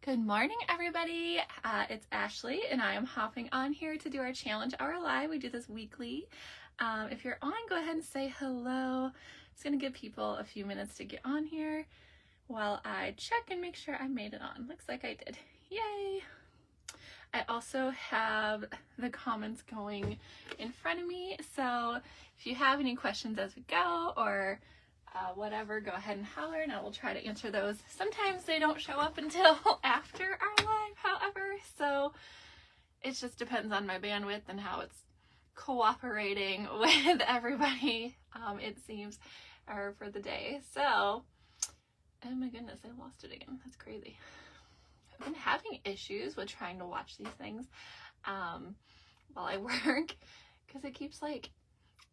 Good morning, everybody. It's Ashley, and I am hopping on here to do our challenge hour live. We do this weekly. If you're on, go ahead and say hello. It's going to give people a few minutes to get on here while I check and make sure I made it on. Looks like I did. Yay! I also have the comments going in front of me, so if you have any questions as we go or whatever, go ahead and holler and I will try to answer those. Sometimes they don't show up until after our live, however, so it just depends on my bandwidth and how it's cooperating with everybody, it seems, or for the day. So, oh my goodness, I lost it again. That's crazy. I've been having issues with trying to watch these things while I work because it keeps like,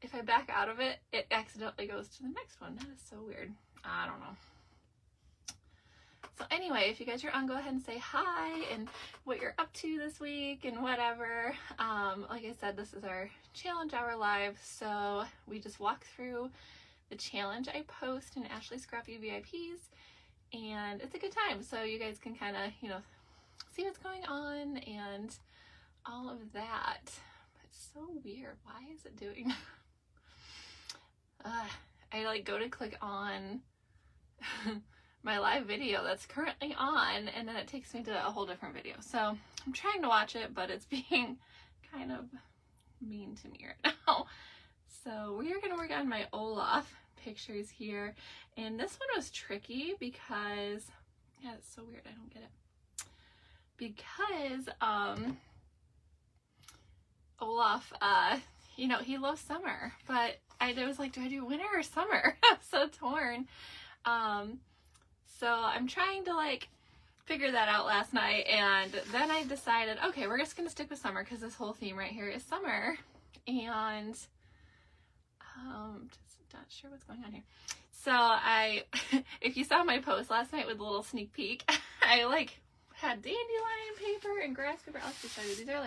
if I back out of it, it accidentally goes to the next one. That is so weird. I don't know. So anyway, if you guys are on, go ahead and say hi and what you're up to this week and whatever. Like I said, this is our challenge hour live. So we just walk through the challenge I post in Ashley's Scrapbook VIPs. And it's a good time. So you guys can kind of, see what's going on and all of that. It's so weird. Why is it doing that? I like go to click on my live video that's currently on and then it takes me to a whole different video. So I'm trying to watch it, but it's being kind of mean to me right now. So we are going to work on my Olaf pictures here. And this one was tricky because, yeah, it's so weird. I don't get it. Because Olaf, he loves summer, but I was like, do I do winter or summer? I'm so torn. So I'm trying to figure that out last night, and then I decided, okay, we're just gonna stick with summer because this whole theme right here is summer, and just not sure what's going on here. So if you saw my post last night with a little sneak peek, I had dandelion paper and grass paper. I'll just show you. These are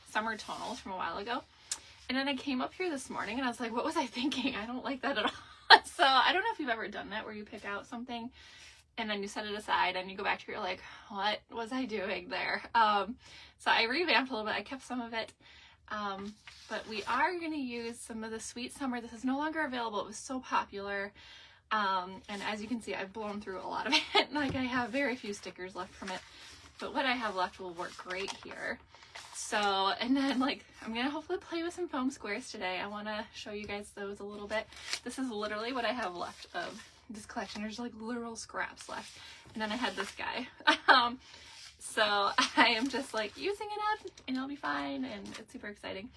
summer tonals from a while ago. And then I came up here this morning and I was like, what was I thinking? I don't like that at all. So I don't know if you've ever done that where you pick out something and then you set it aside and you go back to it, you're like, what was I doing there? So I revamped a little bit. I kept some of it. But we are going to use some of the Sweet Summer. This is no longer available. It was so popular. And as you can see, I've blown through a lot of it. I have very few stickers left from it. But what I have left will work great here. So, and then I'm going to hopefully play with some foam squares today. I want to show you guys those a little bit. This is literally what I have left of this collection. There's literal scraps left. And then I had this guy. So I am just using it up and it'll be fine. And it's super exciting.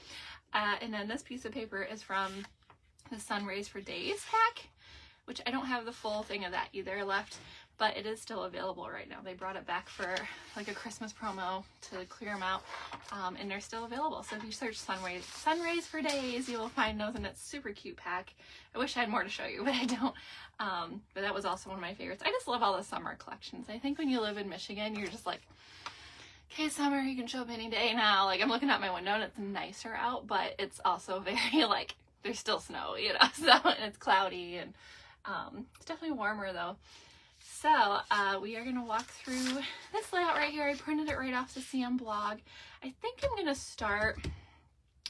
And then this piece of paper is from the Sun Rays for Days pack, which I don't have the full thing of that either left. But it is still available right now. They brought it back for a Christmas promo to clear them out, and they're still available. So if you search Sun Rays for Days, you will find those, and it's super cute pack. I wish I had more to show you, but I don't. But that was also one of my favorites. I just love all the summer collections. I think when you live in Michigan, you're just okay, summer, you can show up any day now. I'm looking out my window and it's nicer out, but it's also very there's still snow, so, and it's cloudy, and it's definitely warmer though. So we are going to walk through this layout right here. I printed it right off the CM blog. I think I'm going to start,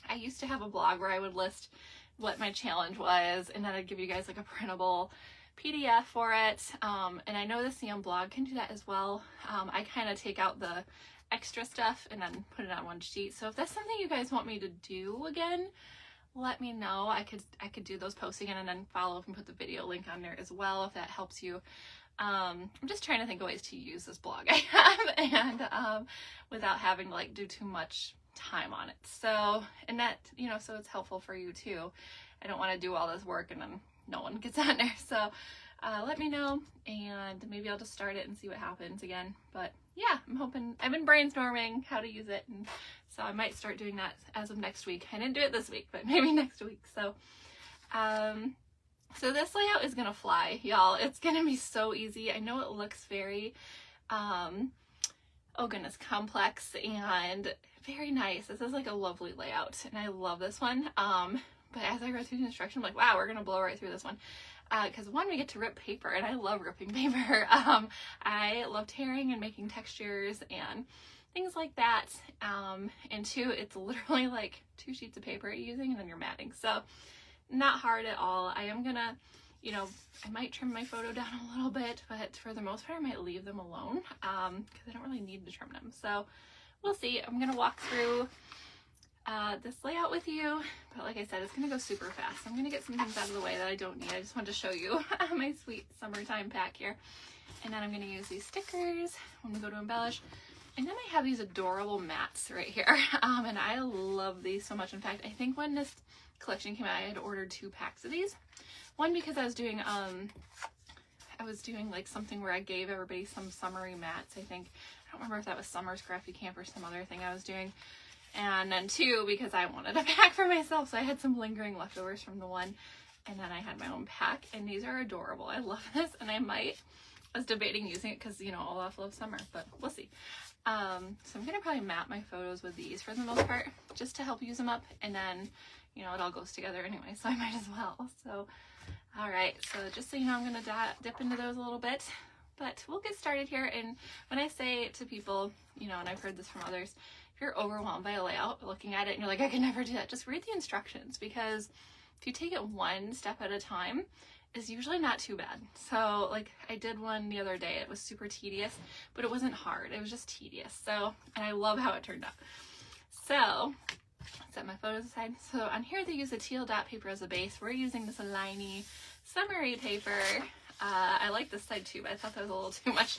I used to have a blog where I would list what my challenge was, and then I'd give you guys a printable PDF for it. And I know the CM blog can do that as well. I kind of take out the extra stuff and then put it on one sheet. So if that's something you guys want me to do again, let me know. I could do those posts again and then follow up and put the video link on there as well if that helps you. I'm just trying to think of ways to use this blog I have and without having to do too much time on it. So, and that, so it's helpful for you too. I don't want to do all this work and then no one gets on there. So let me know and maybe I'll just start it and see what happens again. But yeah, I'm hoping, I've been brainstorming how to use it, and so I might start doing that as of next week. I didn't do it this week, but maybe next week. So so this layout is gonna fly, y'all. It's gonna be so easy. I know it looks very, oh goodness, complex and very nice. This is a lovely layout, and I love this one. But as I go through the instruction, I'm like, wow, we're gonna blow right through this one. because one, we get to rip paper, and I love ripping paper. I love tearing and making textures and things like that. And two, it's literally like 2 sheets of paper you're using and then you're matting. So not hard at all. I am gonna, you know, I might trim my photo down a little bit, but for the most part, I might leave them alone because I don't really need to trim them. So we'll see. I'm gonna walk through this layout with you, but like I said, it's gonna go super fast. I'm gonna get some things out of the way that I don't need. I just wanted to show you my sweet summertime pack here. And then I'm gonna use these stickers when we go to embellish. And then I have these adorable mats right here. And I love these so much. In fact, I think when this collection came out, I had ordered 2 packs of these. One, because I was doing like something where I gave everybody some summery mats, I think. I don't remember if that was Summer's Crafty Camp or some other thing I was doing. And then 2, because I wanted a pack for myself, so I had some lingering leftovers from the one, and then I had my own pack, and these are adorable. I love this, and I was debating using it because, you know, Olaf loves summer, but we'll see. So I'm gonna probably map my photos with these for the most part, just to help use them up, and then, you know, it all goes together anyway, so I might as well. So, all right, so just so you know, I'm gonna dip into those a little bit, but we'll get started here. And when I say to people, you know, and I've heard this from others, if you're overwhelmed by a layout, looking at it and you're like, I can never do that, just read the instructions, because if you take it one step at a time, it's usually not too bad. So like I did one the other day, it was super tedious, but it wasn't hard, it was just tedious. So, and I love how it turned out. So, set my photos aside. So on here they use a teal dot paper as a base. We're using this liney summery paper. I like this side too, but I thought that was a little too much.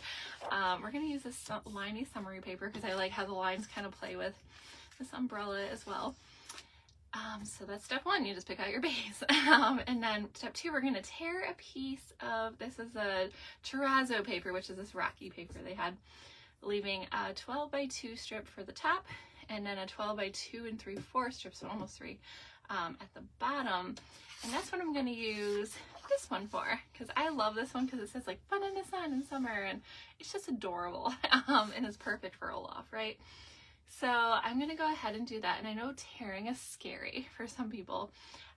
We're going to use this liney summery paper because I like how the lines kind of play with this umbrella as well. So that's step 1, you just pick out your base. And then step 2, we're going to tear a piece of, this is a terrazzo paper, which is this rocky paper they had, leaving a 12 by 2 strip for the top, and then a 12 by 2 3/4 strip, so almost 3, at the bottom. And that's what I'm going to use this one for, because I love this one because it says like fun in the sun in summer, and it's just adorable. And it's perfect for Olaf, right? So I'm going to go ahead and do that. And I know tearing is scary for some people.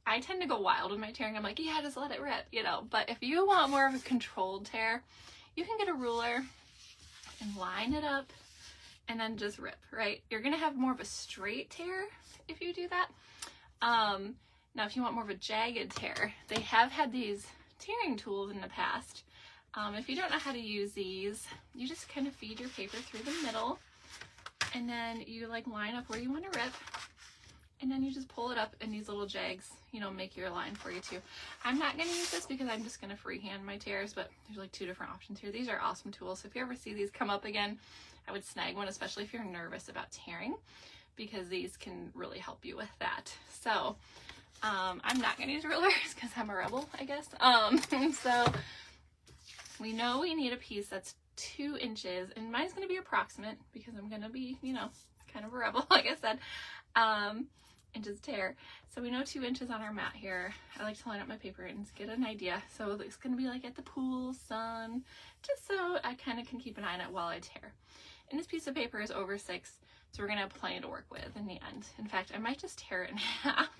I tend to go wild with my tearing. I'm like, yeah, just let it rip, you know. But if you want more of a controlled tear, you can get a ruler and line it up and then just rip, right? You're going to have more of a straight tear if you do that. Now, if you want more of a jagged tear, they have had these tearing tools in the past. If you don't know how to use these, you just kind of feed your paper through the middle, and then you like line up where you want to rip, and then you just pull it up, and these little jags, you know, make your line for you too. I'm not going to use this because I'm just going to freehand my tears, but there's like 2 different options here. These are awesome tools, so if you ever see these come up again, I would snag one, especially if you're nervous about tearing, because these can really help you with that. So I'm not going to use rulers because I'm a rebel, I guess. So we know we need a piece that's 2 inches, and mine's going to be approximate because I'm going to be, you know, kind of a rebel, like I said, inches tear. So we know 2 inches on our mat here. I like to line up my paper and get an idea. So it's going to be like at the pool, sun, just so I kind of can keep an eye on it while I tear. And this piece of paper is over 6, so we're going to have plenty to work with in the end. In fact, I might just tear it in half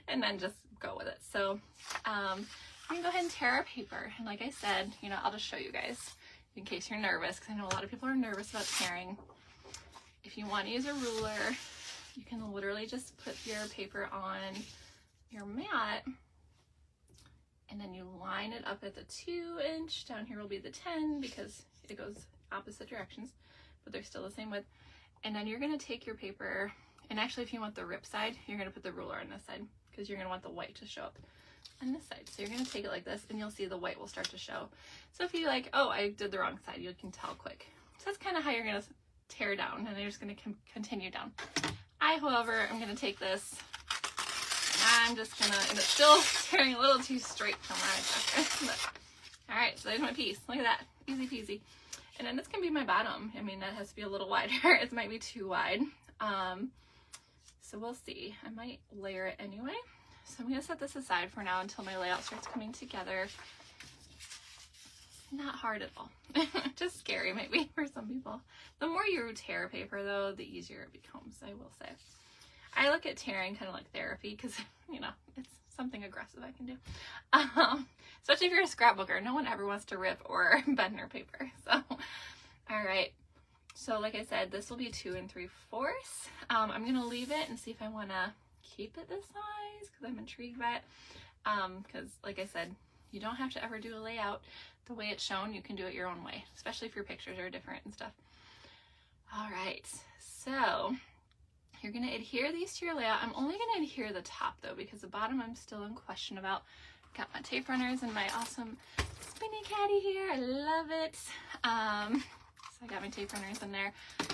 and then just go with it. So I'm gonna go ahead and tear our paper, and like I said, you know, I'll just show you guys in case you're nervous, because I know a lot of people are nervous about tearing. If you want to use a ruler, you can literally just put your paper on your mat, and then you line it up at the 2 inch. Down here will be the 10 because it goes opposite directions, but they're still the same width. And then you're going to take your paper, and actually if you want the rip side, you're going to put the ruler on this side because you're going to want the white to show up on this side. So you're going to take it like this, and you'll see the white will start to show. So if you like, oh, I did the wrong side, you can tell quick. So that's kind of how you're going to tear down, and you're just going to continue down. I, however, am going to take this, and I'm just going to end up still tearing a little too straight for my preference. All right, so there's my piece. Look at that, easy peasy. And then this can be my bottom. I mean, that has to be a little wider. It might be too wide. So we'll see. I might layer it anyway. So I'm going to set this aside for now until my layout starts coming together. Not hard at all. Just scary maybe for some people. The more you tear paper though, the easier it becomes, I will say. I look at tearing kind of like therapy because, you know, it's something aggressive I can do. Especially if you're a scrapbooker, no one ever wants to rip or bend their paper. So, all right. So like I said, this will be 2 3/4. I'm gonna leave it and see if I want to keep it this size because I'm intrigued by it. Because like I said, you don't have to ever do a layout the way it's shown. You can do it your own way, especially if your pictures are different and stuff. All right, so you're gonna adhere these to your layout. I'm only gonna adhere the top though, because the bottom I'm still in question about. Got my tape runners and my awesome spinny caddy here. I love it. So I got my tape runners in there. I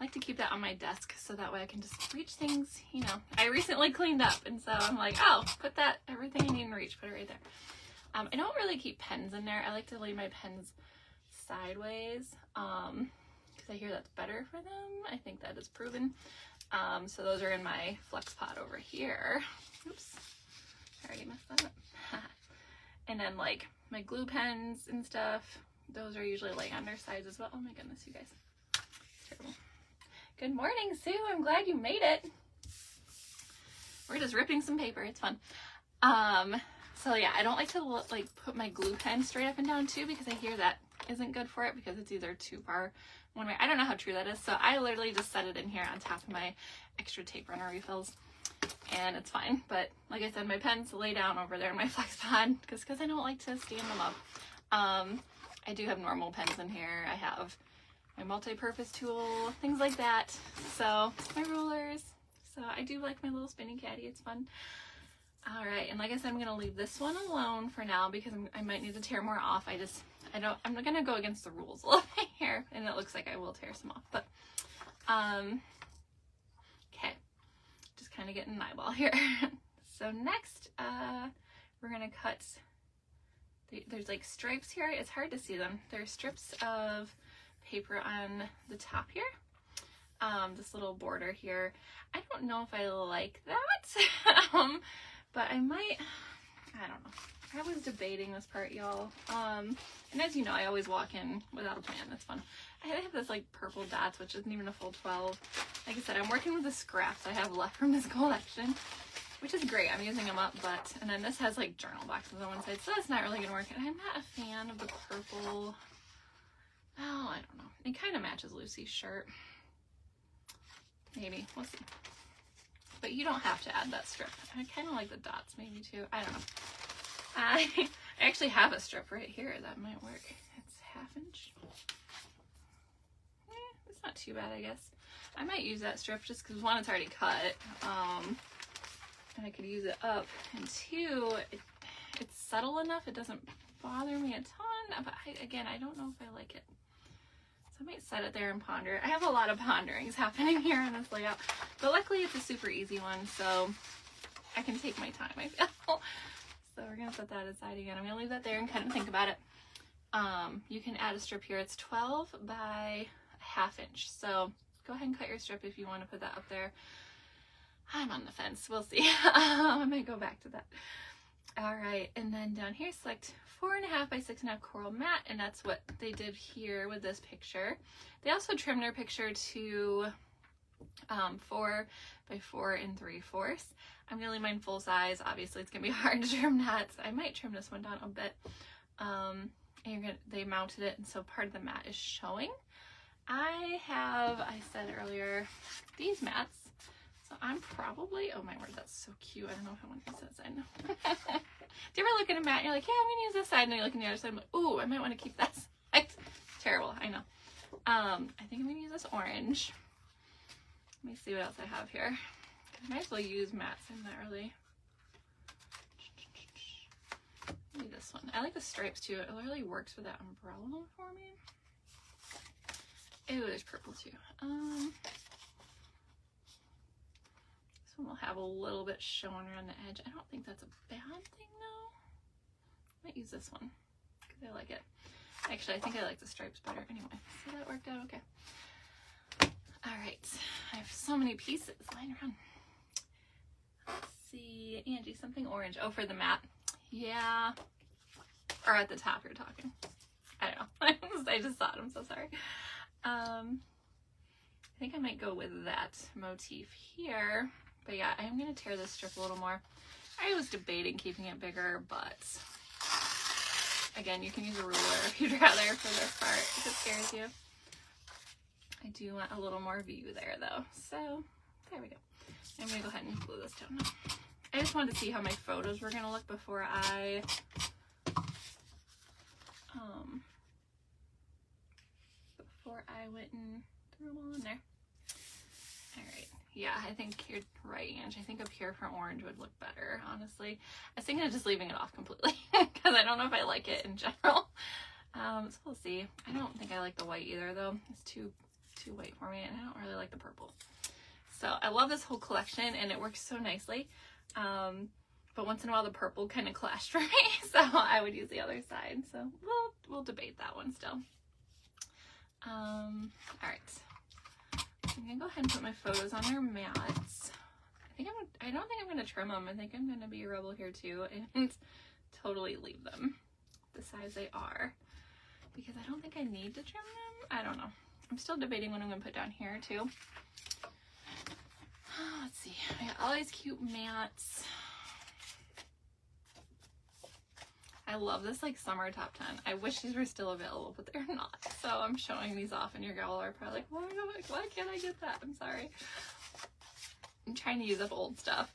like to keep that on my desk so that way I can just reach things, you know. I recently cleaned up and so I'm like, oh, put that, everything I need in reach, put it right there. I don't really keep pens in there. I like to lay my pens sideways because I hear that's better for them. I think that is proven. So those are in my flex pot over here. Oops, I already messed that up. And then like my glue pens and stuff, those are usually like on their sides as well. Oh my goodness, you guys. It's terrible. Good morning, Sue. I'm glad you made it. We're just ripping some paper. It's fun. So yeah, I don't like to like put my glue pen straight up and down too, because I hear that isn't good for it because it's either too far one way. I don't know how true that is. So I literally just set it in here on top of my extra tape runner refills and it's fine. But like I said, my pens lay down over there in my flex pod because I don't like to stand them up. I do have normal pens in here. I have my multi-purpose tool, things like that. So my rulers. So I do like my little spinning caddy. It's fun. All right, and like I said, I'm gonna leave this one alone for now because I might need to tear more off. I'm gonna go against the rules a little bit here, and it looks like I will tear some off. But okay, just kind of getting an eyeball here. So next, we're gonna cut. There's like stripes here. It's hard to see them. There's strips of paper on the top here. This little border here. I don't know if I like that. But I might, I don't know. I was debating this part, y'all. And as you know, I always walk in without a plan. That's fun. I have this like purple dots, which isn't even a full 12. Like I said, I'm working with the scraps I have left from this collection, which is great. I'm using them up, and then this has like journal boxes on one side, so that's not really gonna work. And I'm not a fan of the purple. Oh, I don't know. It kind of matches Lucy's shirt. Maybe, we'll see. But you don't have to add that strip. I kind of like the dots maybe too. I don't know. I actually have a strip right here that might work. It's 1/2 inch. It's not too bad, I guess. I might use that strip just because one, it's already cut. And I could use it up. And two, it's subtle enough. It doesn't bother me a ton. But again, I don't know if I like it. So I might set it there and ponder. I have a lot of ponderings happening here in this layout, but luckily it's a super easy one, so I can take my time, I feel. So we're gonna set that aside again. I'm gonna leave that there and kind of think about it. You can add a strip here. It's 12 by 1/2 inch. So go ahead and cut your strip if you want to put that up there. I'm on the fence. We'll see. I might go back to that. All right, and then down here, select 4.5 by 6.5 coral matte, and that's what they did here with this picture. They also trimmed their picture to 4 by 4 3/4. I'm gonna leave mine full size. Obviously, it's gonna be hard to trim that. So I might trim this one down a bit. And they mounted it, and so part of the mat is showing. I said earlier, these mats. So I'm probably, oh my word, that's so cute. I don't know if I want to use that side now. Do you ever look at a mat and you're like, yeah, I'm gonna use this side, and then you look at the other side, I'm like, ooh, I might want to keep that side. Terrible, I know. I think I'm gonna use this orange. Let me see what else I have here. I might as well use mats. I'm not really. Maybe this one. I like the stripes too. It really works with that umbrella for me. Ooh, there's purple too. This one will have a little bit showing around the edge. I don't think that's a bad thing though. I might use this one because I like it. Actually, I think I like the stripes better. Anyway, so that worked out okay. All right, I have so many pieces lying around. Let's see, Angie, something orange. Oh, for the mat. Yeah. Or at the top you're talking. I don't know. I just thought, I'm so sorry. I think I might go with that motif here. But yeah, I am going to tear this strip a little more. I was debating keeping it bigger, but again, you can use a ruler if you'd rather for this part, if it scares you. I do want a little more view there though, so there we go. I'm gonna go ahead and glue this down now. I just wanted to see how my photos were gonna look before I went and threw them all in there. Alright, yeah, I think you're right, Ange. I think a pure for orange would look better, honestly. I was thinking of just leaving it off completely because I don't know if I like it in general. So we'll see. I don't think I like the white either though. It's too white for me, and I don't really like the purple. So I love this whole collection and it works so nicely. But once in a while the purple kind of clashed for me, so I would use the other side. So we'll debate that one still. Alright. I'm gonna go ahead and put my photos on their mats. I don't think I'm gonna trim them. I think I'm gonna be a rebel here too and totally leave them the size they are, because I don't think I need to trim them. I don't know. I'm still debating what I'm gonna put down here too. Let's see. I got all these cute mats. I love this like summer top 10. I wish these were still available, but they're not. So I'm showing these off and your girl are probably like, why can't I get that? I'm sorry. I'm trying to use up old stuff.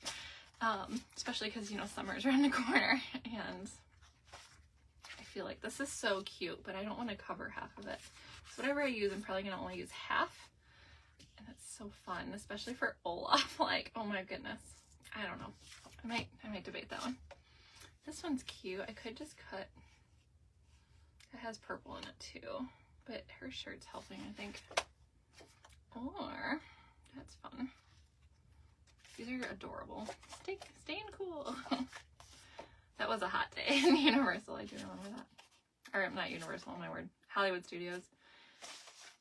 Especially because, you know, summer's around the corner and I feel like this is so cute, but I don't want to cover half of it. So whatever I use, I'm probably gonna only use half. And it's so fun, especially for Olaf. Like, oh my goodness. I don't know. I might debate that one. This one's cute. I could just cut. It has purple in it too, but her shirt's helping, I think. Or, that's fun. These are adorable. Staying cool. That was a hot day in Universal. I do remember that. Or not Universal, my word. Hollywood Studios.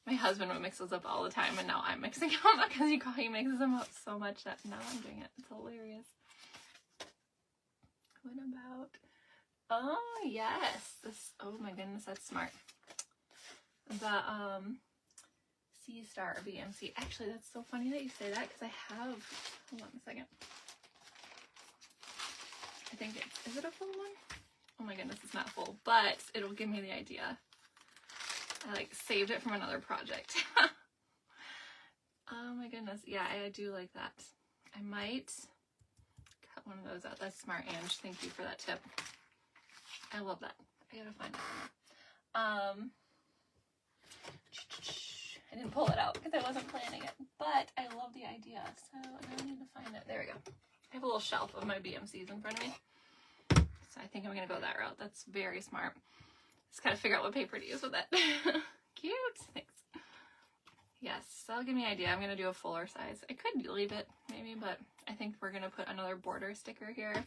My husband would mix those up all the time, and now I'm mixing them because he mixes them up so much that now I'm doing it. It's hilarious. What about, oh yes, this, oh my goodness, that's smart. The Sea Star BMC. Actually, that's so funny that you say that, because I have, hold on a second. I think is it a full one? Oh my goodness, it's not full, but it'll give me the idea. I like saved it from another project. Oh my goodness, yeah, I do like that. I might cut one of those out. That's smart, Ange. Thank you for that tip. I love that. I gotta find it. I didn't pull it out because I wasn't planning it, but I love the idea. So now I need to find it. There we go. I have a little shelf of my BMCs in front of me. So I think I'm gonna go that route. That's very smart. Just gotta figure out what paper to use with it. Cute. Thanks. Yes, that'll give me an idea. I'm gonna do a fuller size. I could leave it maybe, but I think we're gonna put another border sticker here.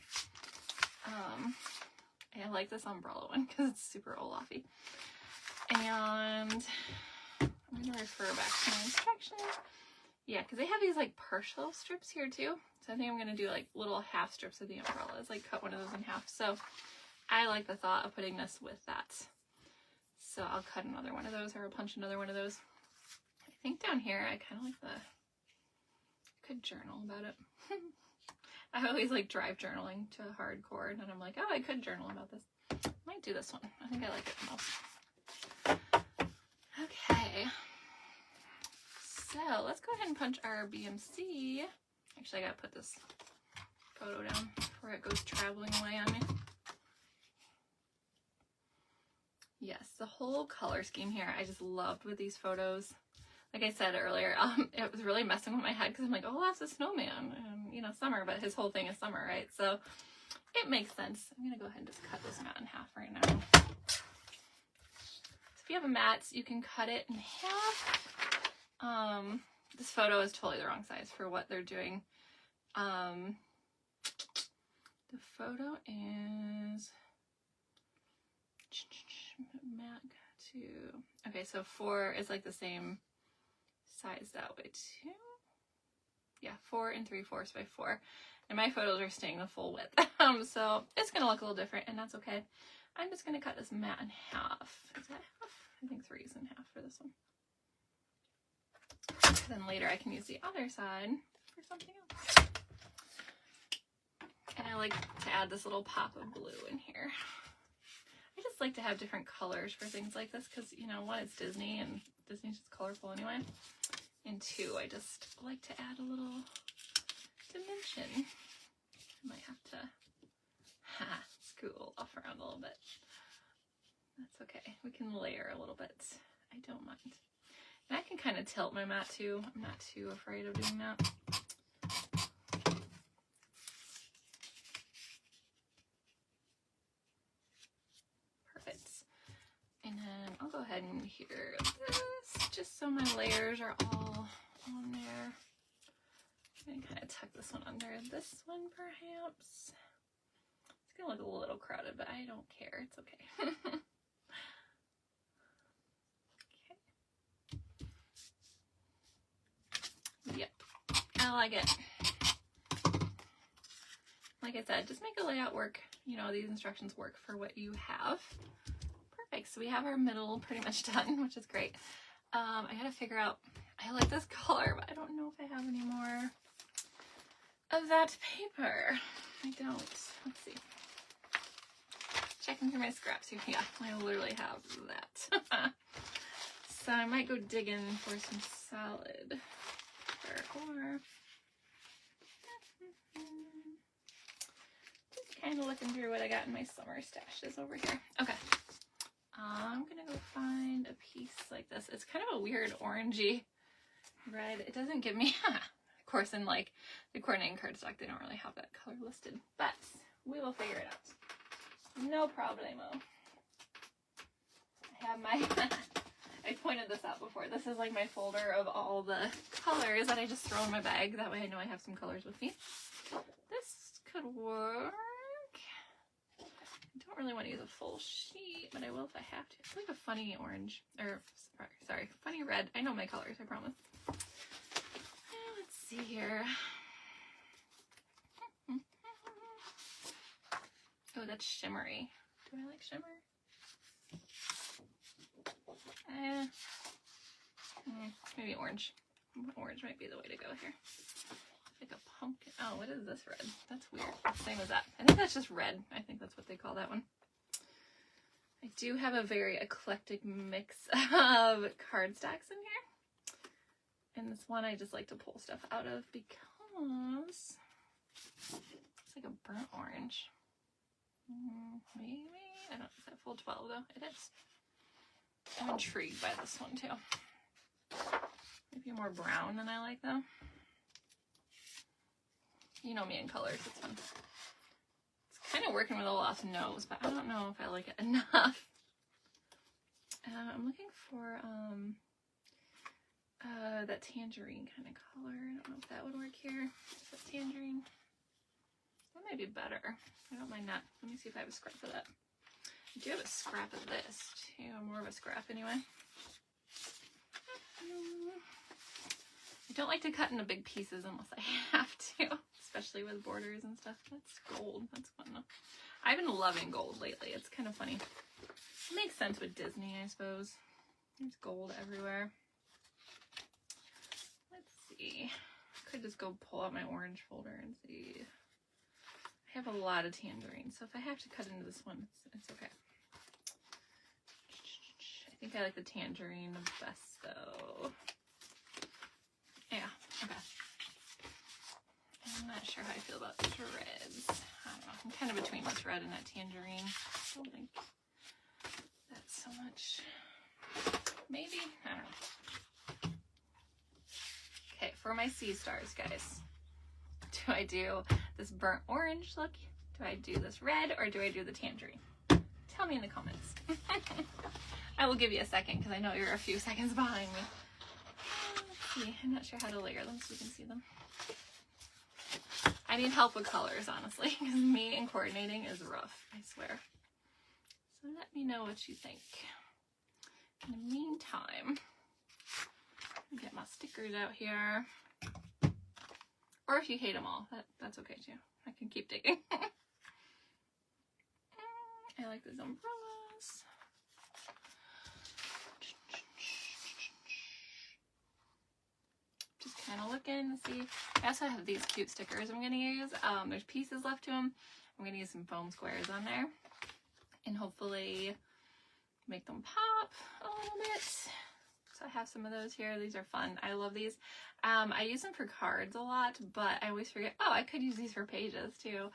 I like this umbrella one because it's super Olaf-y. And I'm gonna refer back to my instructions. Yeah, because they have these like partial strips here too. So I think I'm gonna do like little half strips of the umbrellas, like cut one of those in half. So I like the thought of putting this with that. So I'll cut another one of those, or I'll punch another one of those. I think down here I kind of like the, I could journal about it. I always like drive journaling to a hardcore, and I'm like, oh, I could journal about this. Might do this one. I think I like it the most. Okay. So let's go ahead and punch our BMC. Actually, I gotta put this photo down before it goes traveling away on me. Yes, the whole color scheme here I just loved with these photos. Like I said earlier, it was really messing with my head because I'm like, oh, that's a snowman, and you know, summer, but his whole thing is summer, right? So it makes sense. I'm gonna go ahead and just cut this mat in half right now. So if you have a mat, you can cut it in half. This photo is totally the wrong size for what they're doing. The photo is mat to, okay, so 4 is like the same size that way too. Yeah, 4 3/4 by 4. And my photos are staying the full width. So it's gonna look a little different, and that's okay. I'm just gonna cut this mat in half. Is that half? I think 3 is in half for this one. Then later I can use the other side for something else. I like to add this little pop of blue in here. I just like to have different colors for things like this because, you know, one, it's Disney and Disney's just colorful anyway. And two, I just like to add a little dimension. I might have to scoot Olaf around a little bit. That's okay. We can layer a little bit. I don't mind. And I can kind of tilt my mat too. I'm not too afraid of doing that. Perfect. And then I'll go ahead and adhere this just so my layers are all on there. I'm going to kind of tuck this one under this one perhaps. It's going to look a little crowded, but I don't care. It's okay. Okay. Yep. I like it. Like I said, just make a layout work. You know, these instructions work for what you have. Perfect. So we have our middle pretty much done, which is great. I gotta figure out, I like this color, but I don't know if I have any more of that paper. I don't. Let's see. Checking through my scraps here. Yeah, I literally have that. So I might go digging for some solid or just kind of looking through what I got in my summer stashes over here. Okay. I'm gonna go find a piece like this. It's kind of a weird orangey red. It doesn't give me, of course, in like the coordinating cardstock, they don't really have that color listed, but we will figure it out. No problemo. I have my, I pointed this out before. This is like my folder of all the colors that I just throw in my bag. That way I know I have some colors with me. This could work. I don't really want to use a full sheet, but I will if I have to. It's like a funny orange, or sorry, funny red. I know my colors, I promise. Let's see here. Oh, that's shimmery. Do I like shimmer? Maybe orange. Orange might be the way to go here. Like a pumpkin. Oh, what is this red? That's weird. Same as that. I think that's just red. I think that's what they call that one. I do have a very eclectic mix of cardstocks in here. And this one I just like to pull stuff out of because it's like a burnt orange. Maybe? I don't know. Is that full 12 though? It is. I'm intrigued by this one too. Maybe more brown than I like though. You know me in colors, it's fun. It's kind of working with Olaf's nose, but I don't know if I like it enough. I'm looking for that tangerine kind of color. I don't know if that would work here. Is that tangerine? That might be better. I don't mind that. Let me see if I have a scrap of that. I do have a scrap of this too. More of a scrap anyway. I don't like to cut into big pieces unless I have to, especially with borders and stuff. That's gold. That's fun though. I've been loving gold lately. It's kind of funny. It makes sense with Disney, I suppose. There's gold everywhere. Let's see. I could just go pull out my orange folder and see. I have a lot of tangerine, so if I have to cut into this one, it's okay. I think I like the tangerine the best though. Yeah, okay. I'm not sure how I feel about these reds. I don't know. I'm kind of between this red and that tangerine. I don't think that's so much. Maybe? I don't know. Okay, for my sea stars, guys. Do I do this burnt orange look? Do I do this red? Or do I do the tangerine? Tell me in the comments. I will give you a second because I know you're a few seconds behind me. Let's see. I'm not sure how to layer them so we can see them. I need help with colors, honestly, because me and coordinating is rough, I swear. So let me know what you think. In the meantime, I'll get my stickers out here. Or if you hate them all, that's okay too. I can keep digging. I like those umbrellas. Just kind of looking to see. I also have these cute stickers I'm going to use. There's pieces left to them. I'm going to use some foam squares on there and hopefully make them pop a little bit. So I have some of those here. These are fun. I love these. I use them for cards a lot, but I always forget, oh, I could use these for pages too.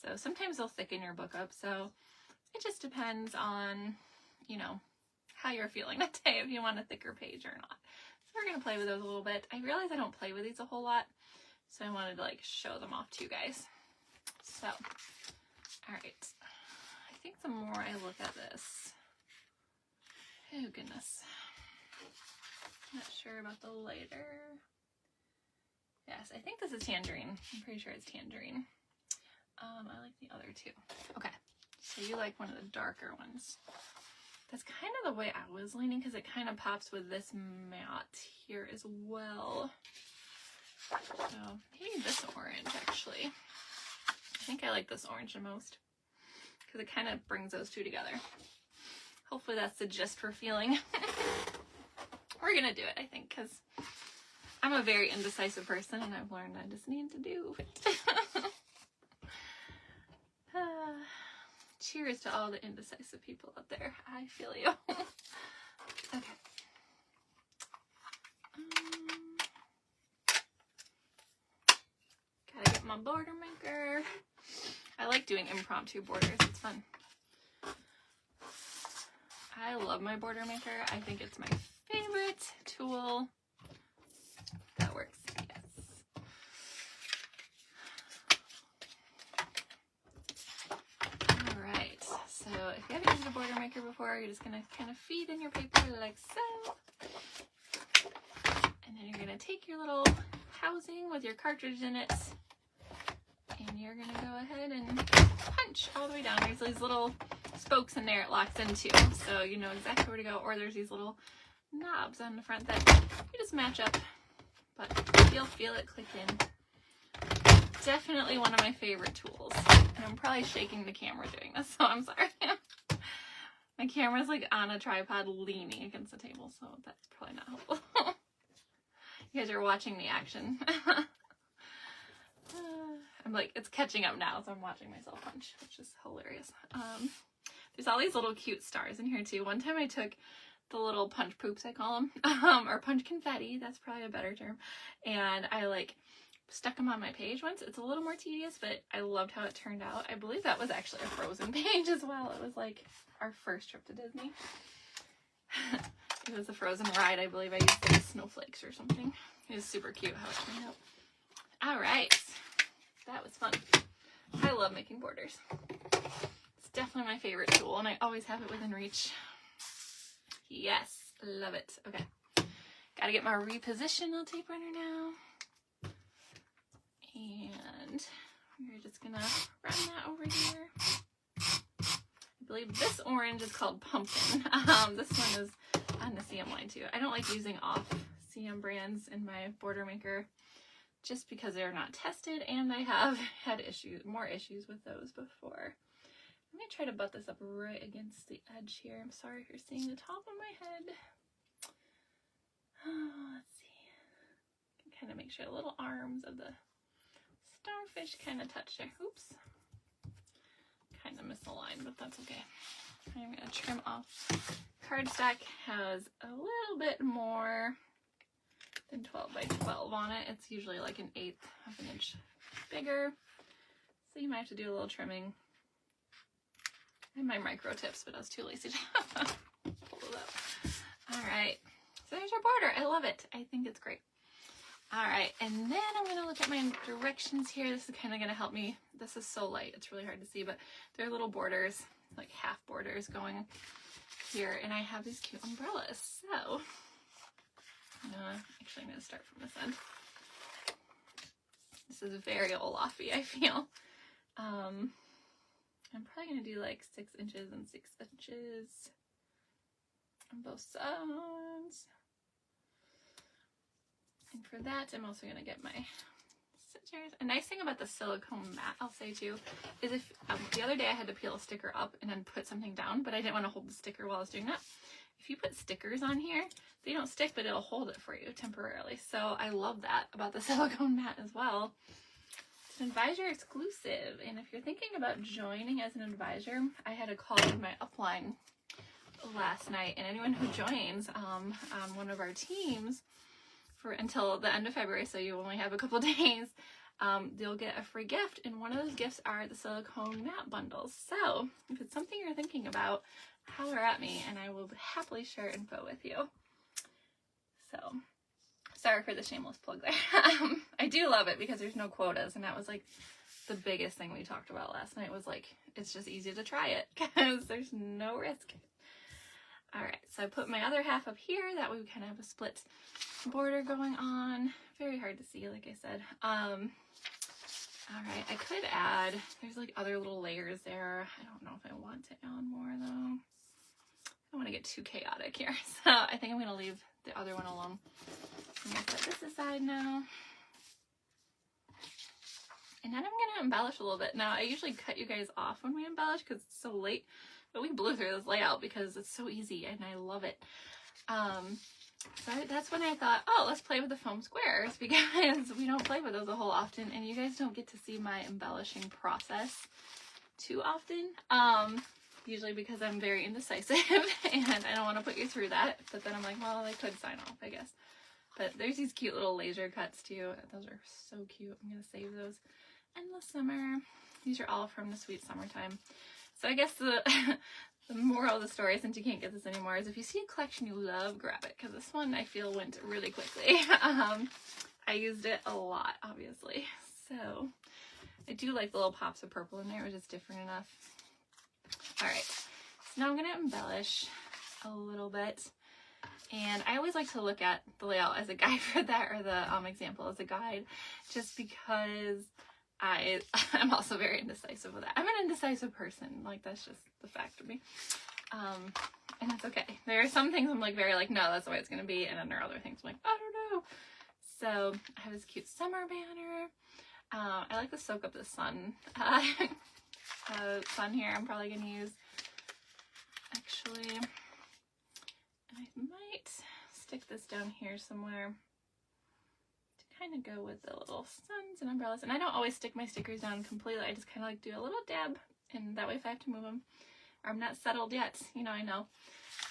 So sometimes they'll thicken your book up. So it just depends on, you know, how you're feeling that day, if you want a thicker page or not. So we're going to play with those a little bit. I realize I don't play with these a whole lot, so I wanted to like show them off to you guys. So, all right. I think the more I look at this, oh goodness. Not sure about the lighter. Yes, I think this is tangerine. I'm pretty sure it's tangerine. I like the other two. Okay, so you like one of the darker ones. That's kind of the way I was leaning because it kind of pops with this matte here as well. So maybe this orange actually. I think I like this orange the most because it kind of brings those two together. Hopefully that's the gist we're feeling. We're gonna do it, I think, because I'm a very indecisive person and I've learned I just need to do it. Cheers to all the indecisive people out there. I feel you. Okay. Gotta get my border maker. I like doing impromptu borders. It's fun. I love my border maker. I think it's my favorite tool. That works. Yes. Alright, so if you haven't used a border maker before, you're just gonna kind of feed in your paper like so. And then you're gonna take your little housing with your cartridge in it, and you're gonna go ahead and punch all the way down. There's these little spokes in there it locks into, so you know exactly where to go. Or there's these little knobs on the front that you just match up, but you'll feel it click in. Definitely one of my favorite tools, and I'm probably shaking the camera doing this, so I'm sorry. My camera's like on a tripod leaning against the table, so that's probably not helpful. You guys are watching the action. I'm like, it's catching up now, so I'm watching myself punch, which is hilarious. There's all these little cute stars in here too. One time I took the little punch poops, I call them, or punch confetti, that's probably a better term, and I like stuck them on my page once. It's a little more tedious, but I loved how it turned out. I believe that was actually a Frozen page as well. It was like our first trip to Disney. It was a Frozen ride. I believe I used like snowflakes or something. It was super cute how it turned out. All right, that was fun. I love making borders. It's definitely my favorite tool, and I always have it within reach. Yes, love it. Okay, gotta get my repositional tape runner now. And we're just gonna run that over here. I believe this orange is called Pumpkin. This one is on the CM line too. I don't like using off CM brands in my border maker just because they're not tested, and I have had more issues with those before. I'm gonna try to butt this up right against the edge here. I'm sorry if you're seeing the top of my head. Oh, let's see. Kind of make sure the little arms of the starfish kind of touch there. Oops. Kind of misaligned, but that's okay. I'm going to trim off. Cardstock has a little bit more than 12 by 12 on it. It's usually like an 1/8 of an inch bigger. So you might have to do a little trimming. I had my micro tips, but I was too lazy to pull it up. All right. So there's your border. I love it. I think it's great. All right, and then I'm gonna look at my directions here. This is kind of gonna help me. This is so light, it's really hard to see, but there are little borders, like half borders going here, and I have these cute umbrellas. So, actually I'm gonna start from this end. This is very Olaf-y, I feel. I'm probably gonna do like 6 inches and 6 inches on both sides. And for that, I'm also going to get my scissors. A nice thing about the silicone mat, I'll say too, is if the other day I had to peel a sticker up and then put something down, but I didn't want to hold the sticker while I was doing that. if you put stickers on here, they don't stick, but it'll hold it for you temporarily. So I love that about the silicone mat as well. It's an advisor exclusive, and if you're thinking about joining as an advisor, I had a call with my upline last night, and anyone who joins on one of our teams for until the end of February, so you only have a couple days, they'll get a free gift, and one of those gifts are the silicone mat bundles. So if it's something you're thinking about, holler at me and I will happily share info with you. So sorry for the shameless plug there. I do love it because there's no quotas, and that was like the biggest thing we talked about last night, was like, it's just easy to try it because there's no risk. All right, so I put my other half up here. That way we kind of have a split border going on. Very hard to see, like I said. All right, I could add, there's like other little layers there. I don't know if I want to add more though. I don't want to get too chaotic here. So I think I'm going to leave the other one alone. I'm going to set this aside now. And then I'm going to embellish a little bit. Now, I usually cut you guys off when we embellish because it's so late. But we blew through this layout because it's so easy and I love it. So that's when I thought, oh, let's play with the foam squares, because we don't play with those a whole often, and you guys don't get to see my embellishing process too often. Usually because I'm very indecisive and I don't want to put you through that. But then I'm like, well, I could sign off, I guess. But there's these cute little laser cuts too. Those are so cute. I'm going to save those in the summer. These are all from the sweet summertime. So I guess the moral of the story, since you can't get this anymore, is if you see a collection you love, grab it. Because this one I feel went really quickly. I used it a lot, obviously. So I do like the little pops of purple in there, which is different enough. Alright, so now I'm going to embellish a little bit. And I always like to look at the layout as a guide for that, or the example as a guide, just because I'm also very indecisive with that. I'm an indecisive person. Like, that's just the fact of me. And that's okay. There are some things I'm like very like, no, that's the way it's going to be. And then there are other things I'm like, I don't know. So I have this cute summer banner. I like to soak up the sun. Sun here I'm probably going to use. Actually, I might stick this down here somewhere. Kind of go with the little suns and umbrellas, and I don't always stick my stickers down completely. I just kind of like do a little dab, and that way if I have to move them, or I'm not settled yet, you know, I know.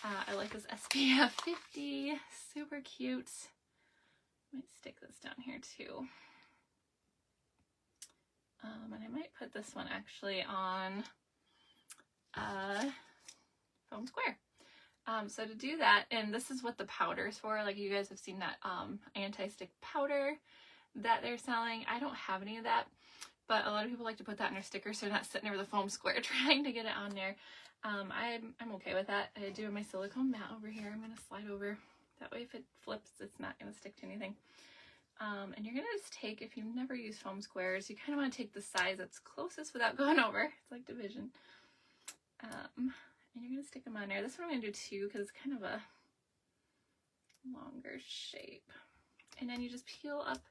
I like this SPF 50, super cute. Might stick this down here too. And I might put this one actually on foam square. So to do that, and this is what the powder's for, like you guys have seen that anti-stick powder that they're selling. I don't have any of that, but a lot of people like to put that in their stickers so they're not sitting over the foam square trying to get it on there. I'm okay with that. I do have my silicone mat over here. I'm going to slide over. That way if it flips, it's not going to stick to anything. And you're going to just take, if you've never used foam squares, you kind of want to take the size that's closest without going over. It's like division. And you're going to stick them on there. This one I'm going to do two because it's kind of a longer shape. And then you just peel up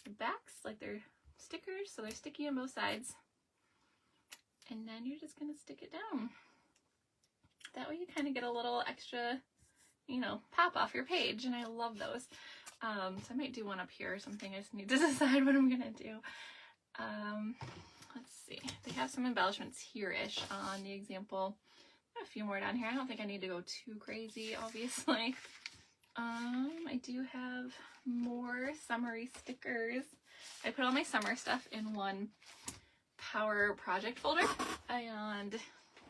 the backs like they're stickers, so they're sticky on both sides. And then you're just going to stick it down. That way you kind of get a little extra, you know, pop off your page, and I love those. So I might do one up here or something. I just need to decide what I'm going to do. Let's see. They have some embellishments here-ish on the example. A few more down here. I don't think I need to go too crazy, obviously. I do have more summery stickers. I put all my summer stuff in one power project folder, and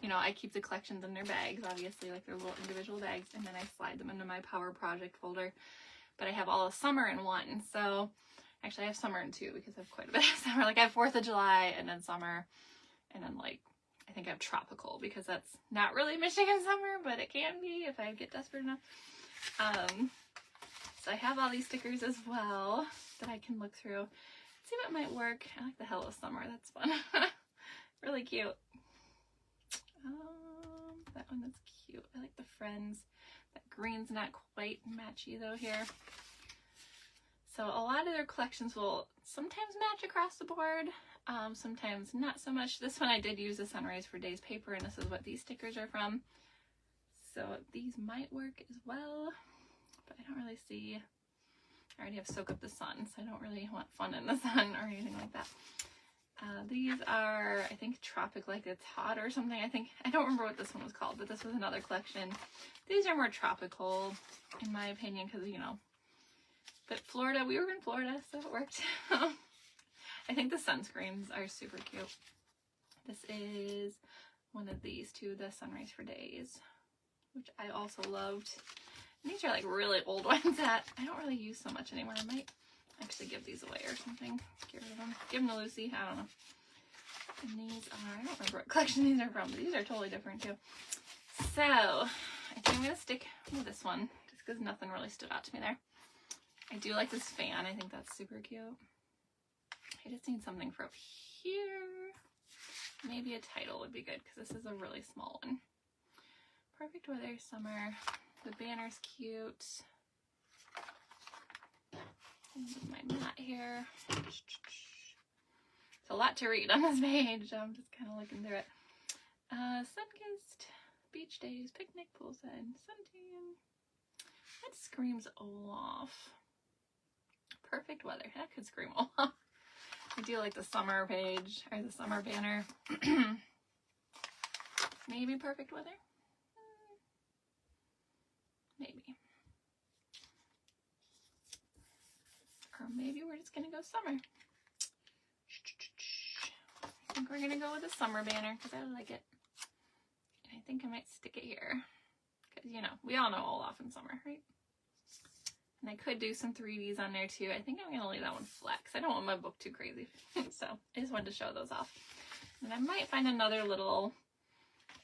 you know, I keep the collections in their bags, obviously, like their little individual bags, and then I slide them into my power project folder. But I have all of summer in one, so actually I have summer in two because I have quite a bit of summer. Like I have 4th of July and then summer, and then like I think I have tropical because that's not really Michigan summer, but it can be if I get desperate enough. So I have all these stickers as well that I can look through, see what might work. I like the Hello Summer, that's fun. Really cute. That one, that's cute. I like the Friends. That green's not quite matchy though here. So a lot of their collections will sometimes match across the board, sometimes not so much. This one I did use the Sunrise for Days paper, and this is what these stickers are from. So these might work as well, but I don't really see, I already have soak up the sun, so I don't really want fun in the sun or anything like that. These are, I think, Tropic Like It's Hot or something. I don't remember what this one was called, but this was another collection. These are more tropical, in my opinion, because, you know, but Florida, we were in Florida, so it worked. I think the sunscreens are super cute. This is one of these two, the Sunrise for Days, which I also loved. And these are like really old ones that I don't really use so much anymore. I might actually give these away or something. Get rid of them. Give them to Lucy. I don't know. And these are, I don't remember what collection these are from, but these are totally different too. So, I think I'm going to stick with this one, just because nothing really stood out to me there. I do like this fan. I think that's super cute. I just need something for up here. Maybe a title would be good, because this is a really small one. Perfect Weather Summer. The banner's cute. My mat here. It's a lot to read on this page. I'm just kind of looking through it. Sun-kissed, beach days, picnic, poolside, suntan. That screams Olaf. Perfect weather. That could scream Olaf. I do like the summer page, or the summer banner. Maybe perfect weather? Maybe. Or maybe we're just gonna go summer. I think we're gonna go with a summer banner because I like it. And I think I might stick it here. Because, you know, we all know Olaf in summer, right? And I could do some 3Ds on there too. I think I'm gonna leave that one flat because I don't want my book too crazy. So I just wanted to show those off. And I might find another little,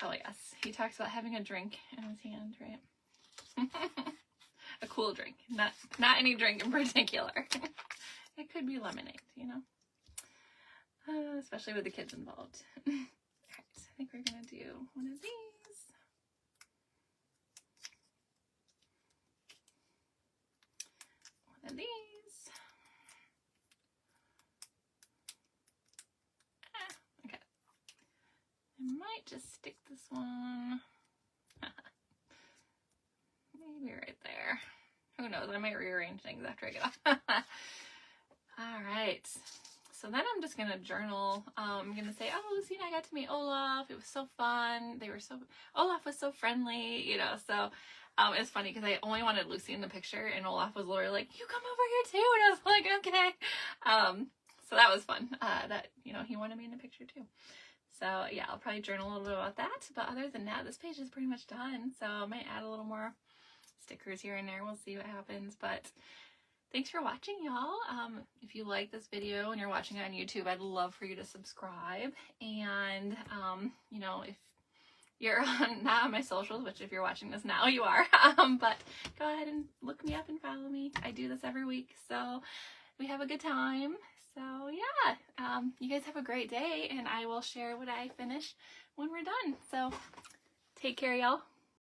oh yes, he talks about having a drink in his hand, right? A cool drink, not any drink in particular. It could be lemonade, you know, especially with the kids involved. All right, so I think we're gonna do one of these. One of these. Okay. I might just stick this one. Maybe right there. Who knows? I might rearrange things after I get off. All right. So then I'm just gonna journal. I'm gonna say, oh, Lucy and I got to meet Olaf. It was so fun. Olaf was so friendly, you know. So it's funny because I only wanted Lucy in the picture, and Olaf was literally like, you come over here too, and I was like, okay. So that was fun. That, you know, he wanted me in the picture too. So yeah, I'll probably journal a little bit about that. But other than that, this page is pretty much done. So I might add a little more stickers here and there. We'll see what happens. But thanks for watching, y'all. If you like this video and you're watching it on YouTube, I'd love for you to subscribe. And you know, if you're not on my socials, which if you're watching this now, you are, but go ahead and look me up and follow me. I do this every week, so we have a good time. So yeah, you guys have a great day, and I will share what I finish when we're done. So take care, y'all.